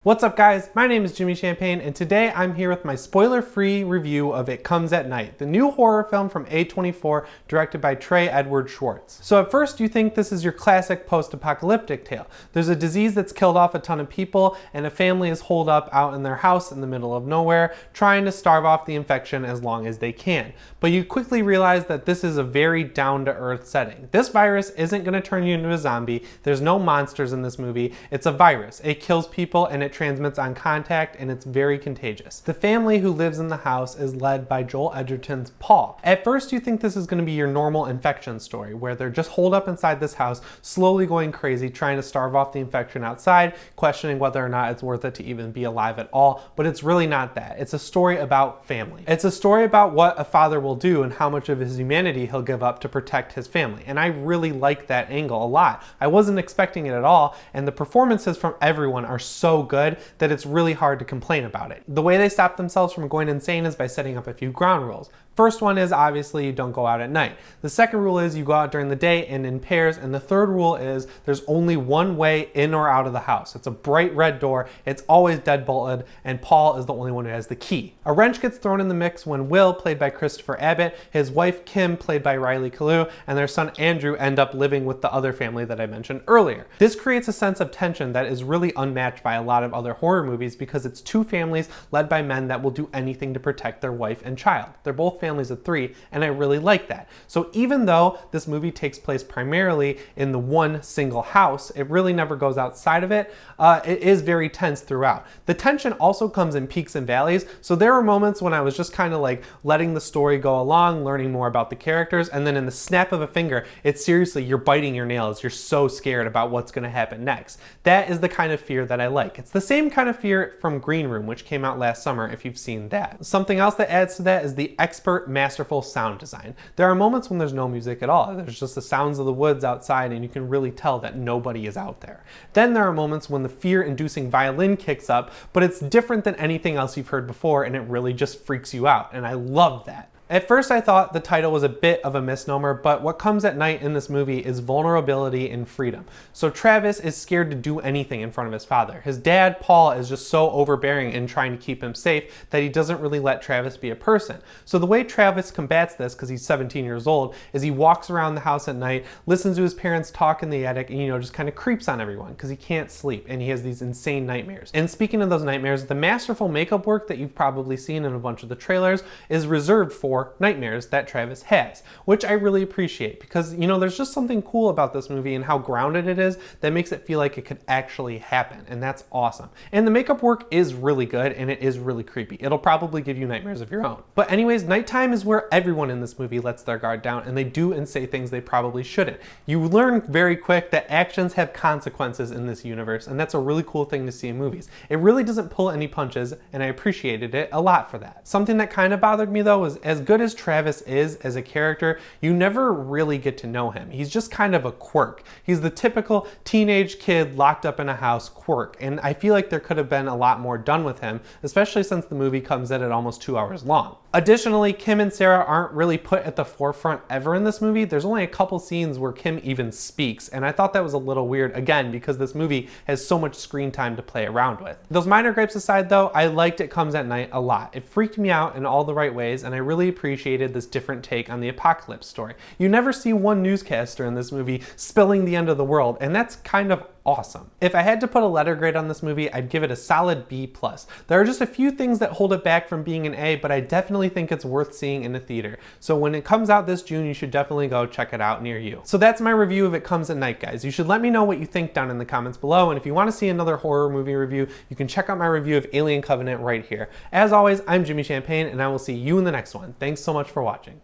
What's up guys, my name is Jimmy Champagne and today I'm here with my spoiler-free review of It Comes at Night, the new horror film from A24 directed by Trey Edward Shultz. So at first you think this is your classic post-apocalyptic tale. There's a disease that's killed off a ton of people and a family is holed up out in their house in the middle of nowhere trying to starve off the infection as long as they can. But you quickly realize that this is a very down-to-earth setting. This virus isn't going to turn you into a zombie, there's no monsters in this movie, it's a virus. It kills people and it transmits on contact and it's very contagious. The family who lives in the house is led by Joel Edgerton's Paul. At first you think this is going to be your normal infection story where they're just holed up inside this house, slowly going crazy, trying to starve off the infection outside, questioning whether or not it's worth it to even be alive at all, but it's really not that. It's a story about family. It's a story about what a father will do and how much of his humanity he'll give up to protect his family, and I really like that angle a lot. I wasn't expecting it at all, and the performances from everyone are so good that it's really hard to complain about it. The way they stop themselves from going insane is by setting up a few ground rules. First one is obviously you don't go out at night. The second rule is you go out during the day and in pairs, and the third rule is there's only one way in or out of the house. It's a bright red door, it's always deadbolted, and Paul is the only one who has the key. A wrench gets thrown in the mix when Will, played by Christopher Abbott, his wife Kim, played by Riley Keough, and their son Andrew end up living with the other family that I mentioned earlier. This creates a sense of tension that is really unmatched by a lot of other horror movies because it's two families led by men that will do anything to protect their wife and child. They're both families of three, and I really like that. So even though this movie takes place primarily in the one single house, it really never goes outside of it. It is very tense throughout. The tension also comes in peaks and valleys, so there are moments when I was just kind of like letting the story go along, learning more about the characters, and then in the snap of a finger, it's seriously, you're biting your nails. You're so scared about what's going to happen next. That is the kind of fear that I like. It's the same kind of fear from Green Room, which came out last summer if you've seen that. Something else that adds to that is the expert masterful sound design. There are moments when there's no music at all. There's just the sounds of the woods outside and you can really tell that nobody is out there. Then there are moments when the fear-inducing violin kicks up, but it's different than anything else you've heard before and it really just freaks you out, and I love that. At first I thought the title was a bit of a misnomer, but what comes at night in this movie is vulnerability and freedom. So Travis is scared to do anything in front of his father. His dad, Paul, is just so overbearing in trying to keep him safe that he doesn't really let Travis be a person. So the way Travis combats this, because he's 17 years old, is he walks around the house at night, listens to his parents talk in the attic, and just kind of creeps on everyone because he can't sleep and he has these insane nightmares. And speaking of those nightmares, the masterful makeup work that you've probably seen in a bunch of the trailers is reserved for nightmares that Travis has, which I really appreciate because, there's just something cool about this movie and how grounded it is that makes it feel like it could actually happen, and that's awesome. And the makeup work is really good and it is really creepy. It'll probably give you nightmares of your own. But anyways, nighttime is where everyone in this movie lets their guard down and they do and say things they probably shouldn't. You learn very quick that actions have consequences in this universe, and that's a really cool thing to see in movies. It really doesn't pull any punches, and I appreciated it a lot for that. Something that kind of bothered me though was, as good as Travis is as a character, you never really get to know him. He's just kind of a quirk. He's the typical teenage kid locked up in a house quirk, and I feel like there could have been a lot more done with him, especially since the movie comes in at almost 2 hours long. Additionally, Kim and Sarah aren't really put at the forefront ever in this movie. There's only a couple scenes where Kim even speaks, and I thought that was a little weird, again, because this movie has so much screen time to play around with. Those minor gripes aside though, I liked It Comes at Night a lot. It freaked me out in all the right ways, and I really appreciated this different take on the apocalypse story. You never see one newscaster in this movie spilling the end of the world, and that's kind of awesome. If I had to put a letter grade on this movie, I'd give it a solid B+. There are just a few things that hold it back from being an A, but I definitely think it's worth seeing in a theater. So when it comes out this June, you should definitely go check it out near you. So that's my review of It Comes at Night, guys. You should let me know what you think down in the comments below, and if you want to see another horror movie review, you can check out my review of Alien Covenant right here. As always, I'm Jimmy Champagne, and I will see you in the next one. Thanks so much for watching.